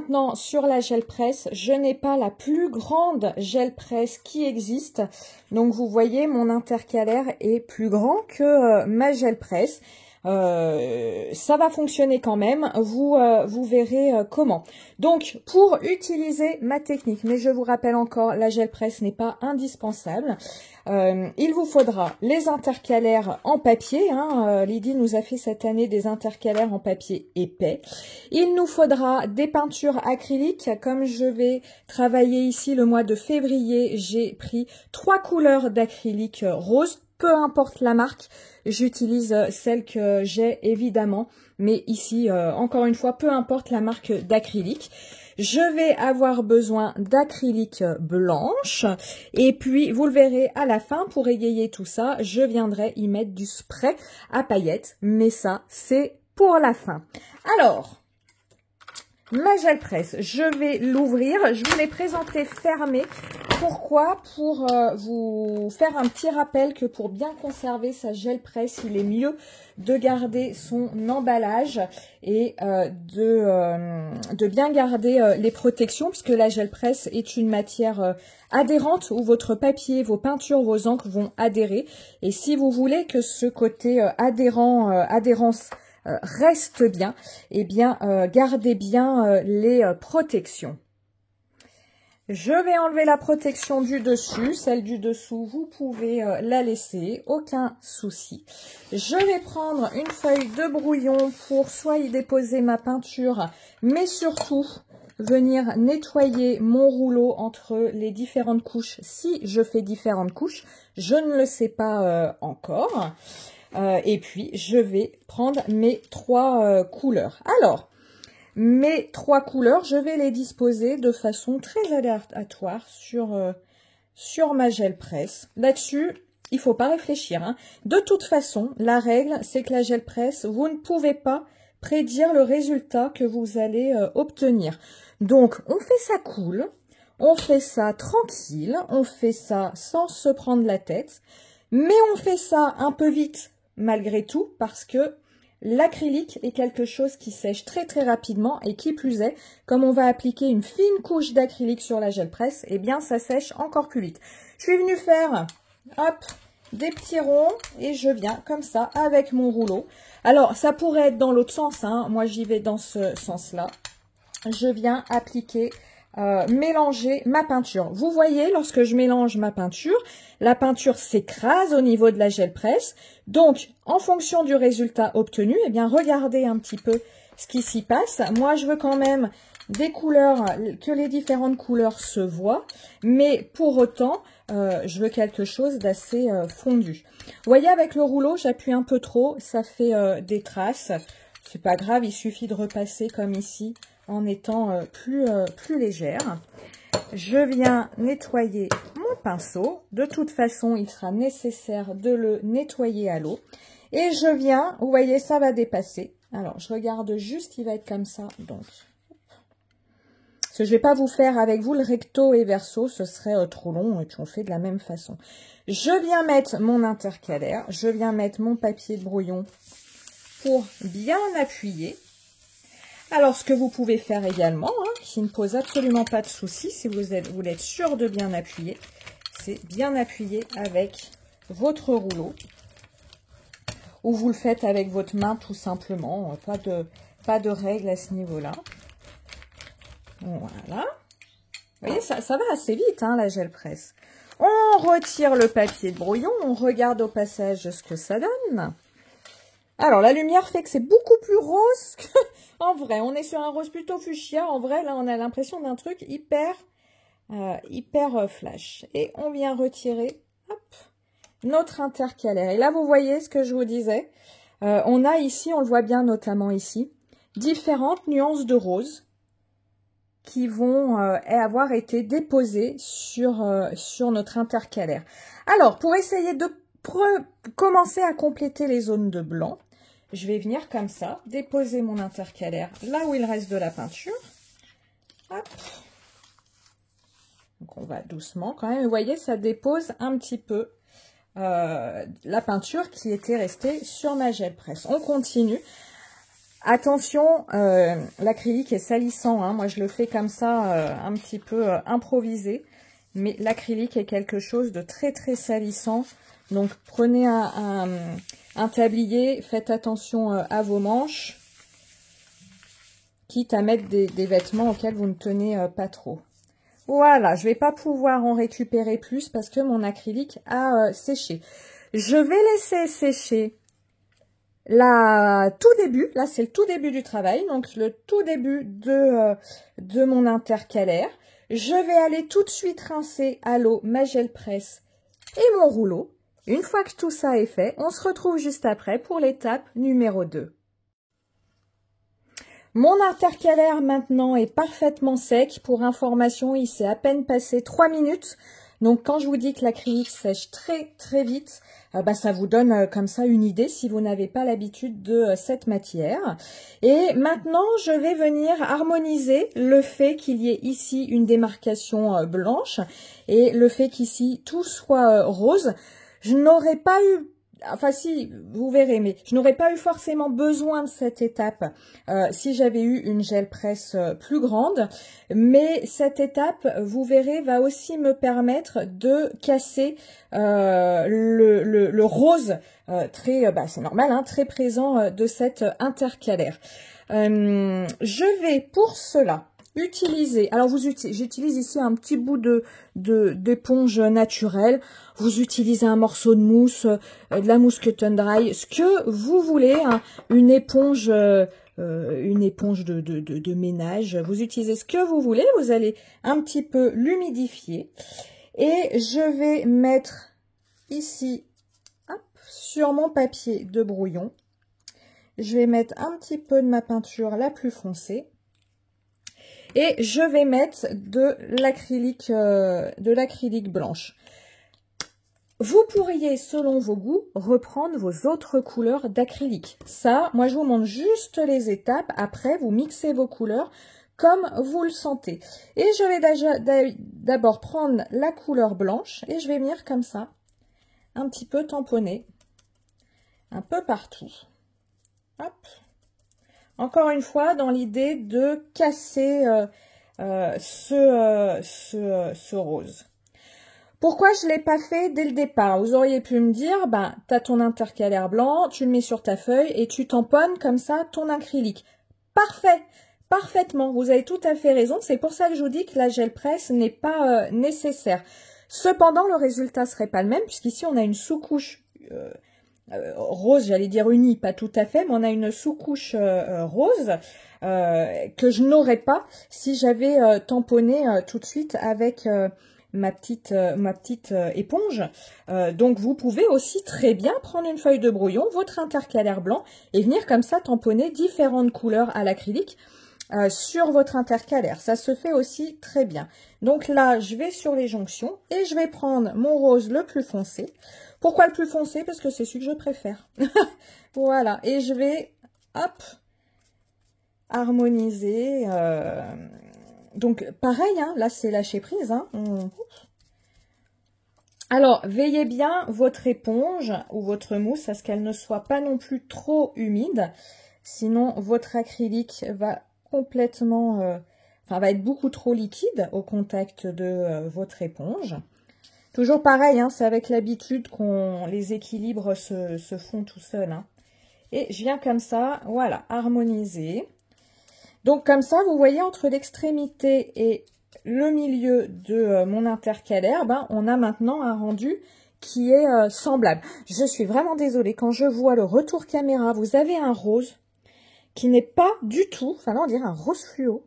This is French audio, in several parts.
maintenant sur la gel presse. Je n'ai pas la plus grande gel presse qui existe. Donc vous voyez, mon intercalaire est plus grand que ma gel presse. Ça va fonctionner quand même, vous verrez comment. Donc pour utiliser ma technique, mais je vous rappelle encore, la gel presse n'est pas indispensable. Il vous faudra les intercalaires en papier, Lydie nous a fait cette année des intercalaires en papier épais. Il nous faudra des peintures acryliques, comme je vais travailler ici le mois de février, j'ai pris 3 couleurs d'acrylique rose. Peu importe la marque, j'utilise celle que j'ai évidemment, mais ici, encore une fois, peu importe la marque d'acrylique. Je vais avoir besoin d'acrylique blanche et puis vous le verrez à la fin, pour égayer tout ça, je viendrai y mettre du spray à paillettes, mais ça, c'est pour la fin. Alors, ma gel presse, je vais l'ouvrir, je vous l'ai présenté fermée. Pourquoi? Pour vous faire un petit rappel que pour bien conserver sa gel presse, il est mieux de garder son emballage et de bien garder les protections, puisque la gel presse est une matière adhérente où votre papier, vos peintures, vos encres vont adhérer. Et si vous voulez que ce côté adhérence reste bien, eh bien, gardez bien les protections. Je vais enlever la protection du dessus. Celle du dessous, vous pouvez la laisser, aucun souci. Je vais prendre une feuille de brouillon pour soit y déposer ma peinture, mais surtout venir nettoyer mon rouleau entre les différentes couches. Si je fais différentes couches, je ne le sais pas encore. Et puis, je vais prendre mes 3 couleurs. Alors, mes 3 couleurs, je vais les disposer de façon très aléatoire sur ma gel presse. Là-dessus, il faut pas réfléchir. De toute façon, la règle, c'est que la gel presse, vous ne pouvez pas prédire le résultat que vous allez obtenir. Donc, on fait ça cool, on fait ça tranquille, on fait ça sans se prendre la tête, mais on fait ça un peu vite malgré tout, parce que l'acrylique est quelque chose qui sèche très très rapidement et qui plus est, comme on va appliquer une fine couche d'acrylique sur la gel presse, eh bien ça sèche encore plus vite. Je suis venue faire, hop, des petits ronds et je viens comme ça avec mon rouleau. Alors ça pourrait être dans l'autre sens, moi j'y vais dans ce sens-là. Je viens appliquer, mélanger ma peinture. Vous voyez, lorsque je mélange ma peinture, la peinture s'écrase au niveau de la gel presse. Donc, en fonction du résultat obtenu, eh bien, regardez un petit peu ce qui s'y passe. Moi, je veux quand même des couleurs, que les différentes couleurs se voient, mais pour autant, je veux quelque chose d'assez fondu. Vous voyez, avec le rouleau, j'appuie un peu trop, ça fait des traces. C'est pas grave, il suffit de repasser comme ici, en étant plus légère. Je viens nettoyer mon pinceau. De toute façon, il sera nécessaire de le nettoyer à l'eau. Et je viens, vous voyez, ça va dépasser. Alors, je regarde juste, il va être comme ça. Donc, parce que je ne vais pas vous faire avec vous le recto et verso, ce serait trop long et puis on fait de la même façon. Je viens mettre mon intercalaire, je viens mettre mon papier de brouillon pour bien appuyer. Alors, ce que vous pouvez faire également, qui ne pose absolument pas de souci, si vous voulez être sûr de bien appuyer, c'est bien appuyer avec votre rouleau. Ou vous le faites avec votre main tout simplement, pas de règle à ce niveau-là. Voilà. Vous voyez, ça va assez vite, la gel presse. On retire le papier de brouillon, on regarde au passage ce que ça donne. Alors, la lumière fait que c'est beaucoup plus rose qu'en vrai. On est sur un rose plutôt fuchsia. En vrai, là, on a l'impression d'un truc hyper flash. Et on vient retirer, hop, notre intercalaire. Et là, vous voyez ce que je vous disais. On a ici, on le voit bien notamment ici, différentes nuances de rose qui vont avoir été déposées sur notre intercalaire. Alors, pour essayer de commencer à compléter les zones de blanc, je vais venir comme ça, déposer mon intercalaire là où il reste de la peinture. Hop. Donc on va doucement quand même. Vous voyez, ça dépose un petit peu la peinture qui était restée sur ma gel presse. On continue. Attention, l'acrylique est salissant, hein. Moi je le fais comme ça, un petit peu improvisé. Mais l'acrylique est quelque chose de très très salissant. Donc prenez un tablier, faites attention à vos manches. Quitte à mettre des vêtements auxquels vous ne tenez pas trop. Voilà, je ne vais pas pouvoir en récupérer plus parce que mon acrylique a séché. Je vais laisser sécher tout début, là c'est le tout début du travail, donc le tout début de mon intercalaire. Je vais aller tout de suite rincer à l'eau ma gel presse et mon rouleau. Une fois que tout ça est fait, on se retrouve juste après pour l'étape numéro 2. Mon intercalaire maintenant est parfaitement sec. Pour information, il s'est à peine passé 3 minutes. Donc quand je vous dis que l'acrylique sèche très très vite, ça vous donne comme ça une idée si vous n'avez pas l'habitude de cette matière. Et maintenant, je vais venir harmoniser le fait qu'il y ait ici une démarcation blanche et le fait qu'ici tout soit rose. Je n'aurais pas eu... Enfin si, vous verrez, mais je n'aurais pas eu forcément besoin de cette étape si j'avais eu une gel presse plus grande. Mais cette étape, vous verrez, va aussi me permettre de casser le rose très, c'est normal, hein, très présent de cet intercalaire. Je vais pour cela utiliser, alors j'utilise ici un petit bout d'éponge naturelle. Vous utilisez un morceau de mousse, de la mousse cut and dry, ce que vous voulez, hein, une éponge de ménage. Vous utilisez ce que vous voulez. Vous allez un petit peu l'humidifier et je vais mettre ici, hop, sur mon papier de brouillon. Je vais mettre un petit peu de ma peinture la plus foncée. Et je vais mettre de l'acrylique blanche. Vous pourriez, selon vos goûts, reprendre vos autres couleurs d'acrylique. Ça, moi, je vous montre juste les étapes. Après, vous mixez vos couleurs comme vous le sentez. Et je vais d'abord prendre la couleur blanche et je vais venir comme ça, un petit peu tamponner, un peu partout. Hop. Encore une fois, dans l'idée de casser ce rose. Pourquoi je ne l'ai pas fait dès le départ? Vous auriez pu me dire, tu as ton intercalaire blanc, tu le mets sur ta feuille et tu tamponnes comme ça ton acrylique. Parfait, parfaitement, vous avez tout à fait raison. C'est pour ça que je vous dis que la gel presse n'est pas nécessaire. Cependant, le résultat serait pas le même puisqu'ici on a une sous-couche rose, j'allais dire unie, pas tout à fait, mais on a une sous-couche rose que je n'aurais pas si j'avais tamponné tout de suite avec ma petite éponge. Donc vous pouvez aussi très bien prendre une feuille de brouillon, votre intercalaire blanc et venir comme ça tamponner différentes couleurs à l'acrylique sur votre intercalaire. Ça se fait aussi très bien. Donc là, je vais sur les jonctions et je vais prendre mon rose le plus foncé. Pourquoi le plus foncé? Parce que c'est celui que je préfère. Voilà. Et je vais, hop, harmoniser. Donc, pareil, hein, là, c'est lâcher prise. Hein. Alors, veillez bien votre éponge ou votre mousse à ce qu'elle ne soit pas non plus trop humide. Sinon, votre acrylique va complètement... va être beaucoup trop liquide au contact de votre éponge. Toujours pareil, hein, c'est avec l'habitude qu'on les équilibres se font tout seuls. Hein. Et je viens comme ça, voilà, harmoniser. Donc comme ça, vous voyez, entre l'extrémité et le milieu de mon intercalaire, on a maintenant un rendu qui est semblable. Je suis vraiment désolée, quand je vois le retour caméra, vous avez un rose qui n'est pas du tout, enfin non, on dirait un rose fluo,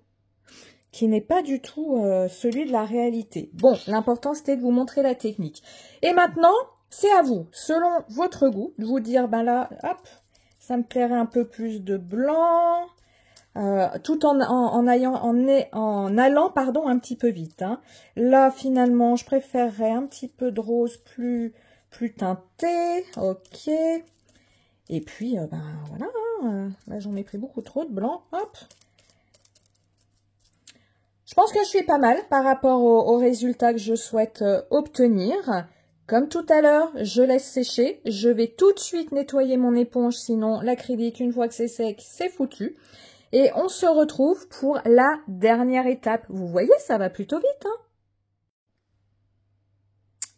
qui n'est pas du tout celui de la réalité. Bon, l'important c'était de vous montrer la technique. Et maintenant, c'est à vous, selon votre goût, de vous dire, là, hop, ça me plairait un peu plus de blanc, tout en allant un petit peu vite. Hein. Là, finalement, je préférerais un petit peu de rose plus teinté, ok. Et puis, voilà, là j'en ai pris beaucoup trop de blanc, hop. Je pense que je suis pas mal par rapport au résultat que je souhaite obtenir. Comme tout à l'heure, je laisse sécher. Je vais tout de suite nettoyer mon éponge, sinon l'acrylique, une fois que c'est sec, c'est foutu. Et on se retrouve pour la dernière étape. Vous voyez, ça va plutôt vite, hein?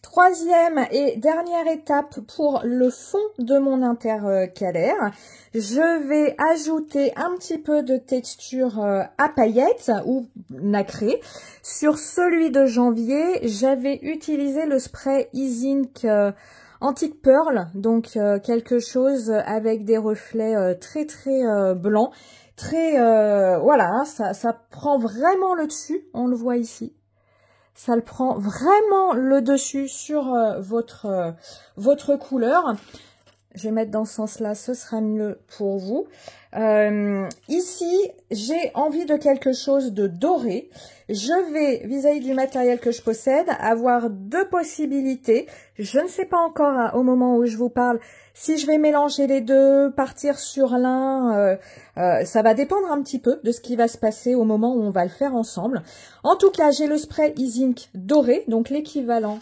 Troisième et dernière étape pour le fond de mon intercalaire. Je vais ajouter un petit peu de texture à paillettes ou nacré. Sur celui de janvier, j'avais utilisé le spray Ease Ink Antique Pearl, donc quelque chose avec des reflets très blancs. Très, voilà, ça prend vraiment le dessus, on le voit ici. Ça le prend vraiment le dessus sur votre couleur. Je vais mettre dans ce sens-là, ce sera mieux pour vous. Ici, j'ai envie de quelque chose de doré. Je vais, vis-à-vis du matériel que je possède, avoir deux possibilités. Je ne sais pas encore au moment où je vous parle si je vais mélanger les deux, partir sur l'un. Ça va dépendre un petit peu de ce qui va se passer au moment où on va le faire ensemble. En tout cas, j'ai le spray Ease Ink doré, donc l'équivalent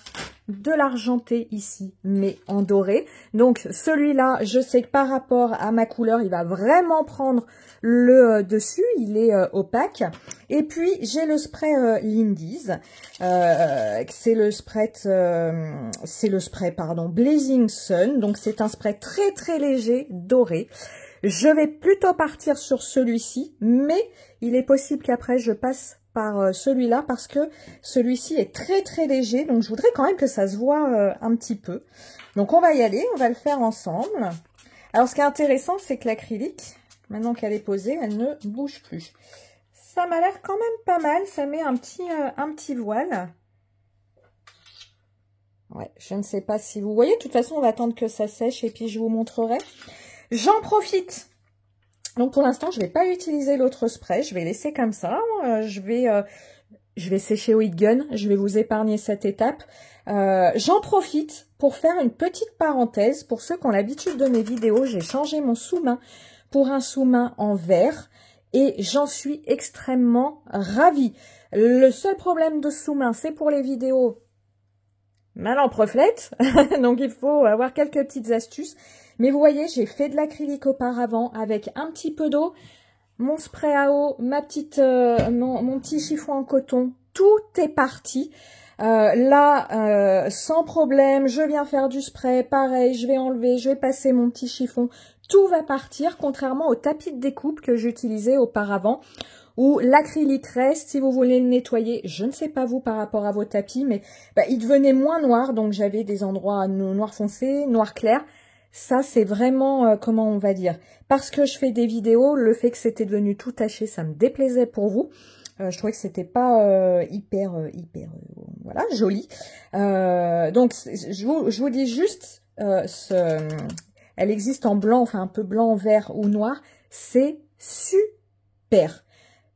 de l'argenté ici, mais en doré. Donc celui-là, je sais que par rapport à ma couleur, il va vraiment prendre le dessus, il est opaque. Et puis j'ai le spray Lindy's, c'est le spray Blazing Sun, donc c'est un spray très léger, doré. Je vais plutôt partir sur celui-ci, mais il est possible qu'après je passe par celui-là parce que celui-ci est très léger, donc je voudrais quand même que ça se voit un petit peu. Donc on va y aller, on va le faire ensemble. Alors ce qui est intéressant, c'est que l'acrylique, maintenant qu'elle est posée, elle ne bouge plus. Ça m'a l'air quand même pas mal, ça met un petit voile. Ouais, je ne sais pas si vous voyez, de toute façon on va attendre que ça sèche et puis je vous montrerai. J'en profite. Donc pour l'instant, je ne vais pas utiliser l'autre spray, je vais laisser comme ça. Je vais sécher au heat gun, je vais vous épargner cette étape. J'en profite pour faire une petite parenthèse. Pour ceux qui ont l'habitude de mes vidéos, j'ai changé mon sous-main pour un sous-main en verre et j'en suis extrêmement ravie. Le seul problème de sous-main, c'est pour les vidéos. Ma lampe reflète, donc il faut avoir quelques petites astuces. Mais vous voyez, j'ai fait de l'acrylique auparavant avec un petit peu d'eau, mon spray à eau, mon petit chiffon en coton, tout est parti. Là, sans problème, je viens faire du spray, pareil, je vais enlever, je vais passer mon petit chiffon, tout va partir, contrairement au tapis de découpe que j'utilisais auparavant, où l'acrylique reste, si vous voulez le nettoyer, je ne sais pas vous par rapport à vos tapis, mais il devenait moins noir, donc j'avais des endroits noir foncé, noir clair. Ça, c'est vraiment, comment on va dire, parce que je fais des vidéos, le fait que c'était devenu tout taché, ça me déplaisait pour vous. Je trouvais que c'était pas hyper, voilà, joli. Donc, je vous dis juste, elle existe en blanc, enfin un peu blanc, vert ou noir. C'est super.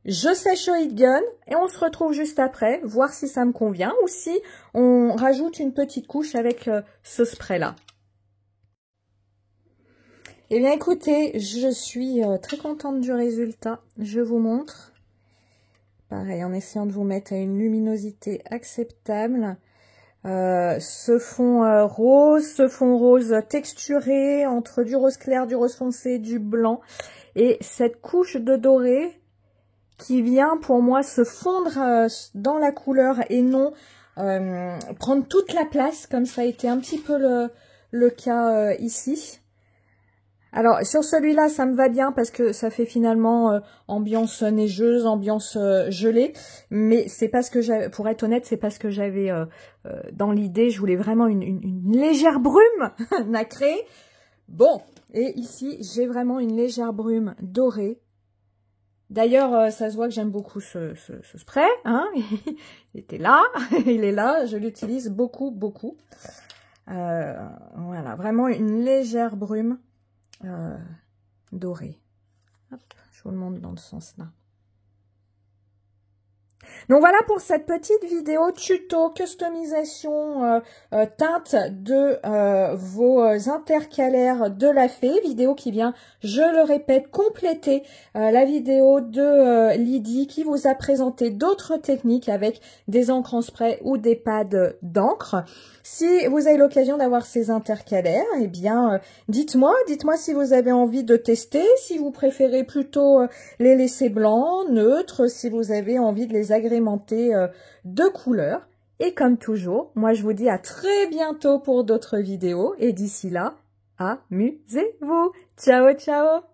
Je sèche au heat gun et on se retrouve juste après, voir si ça me convient ou si on rajoute une petite couche avec ce spray-là. Eh bien, écoutez, je suis très contente du résultat. Je vous montre. Pareil, en essayant de vous mettre à une luminosité acceptable. Ce fond rose texturé entre du rose clair, du rose foncé, du blanc. Et cette couche de doré qui vient pour moi se fondre dans la couleur et non prendre toute la place, comme ça a été un petit peu le cas ici. Alors, sur celui-là, ça me va bien parce que ça fait finalement ambiance neigeuse, ambiance gelée. Mais c'est pas ce que j'avais, pour être honnête, c'est pas ce que j'avais dans l'idée. Je voulais vraiment une légère brume nacrée. Bon, et ici, j'ai vraiment une légère brume dorée. D'ailleurs, ça se voit que j'aime beaucoup ce spray. Hein. Il était là, il est là, je l'utilise beaucoup. Voilà, vraiment une légère brume. Doré. Hop, je vous le montre dans le sens là. Donc voilà pour cette petite vidéo tuto customisation teinte de vos intercalaires de la fée, vidéo qui vient, je le répète, compléter la vidéo de Lydie qui vous a présenté d'autres techniques avec des encres en spray ou des pads d'encre. Si vous avez l'occasion d'avoir ces intercalaires, eh bien dites-moi si vous avez envie de tester, si vous préférez plutôt les laisser blancs, neutres, si vous avez envie de les agrémenter de couleurs. Et comme toujours, moi je vous dis à très bientôt pour d'autres vidéos et d'ici là, amusez-vous. Ciao, ciao!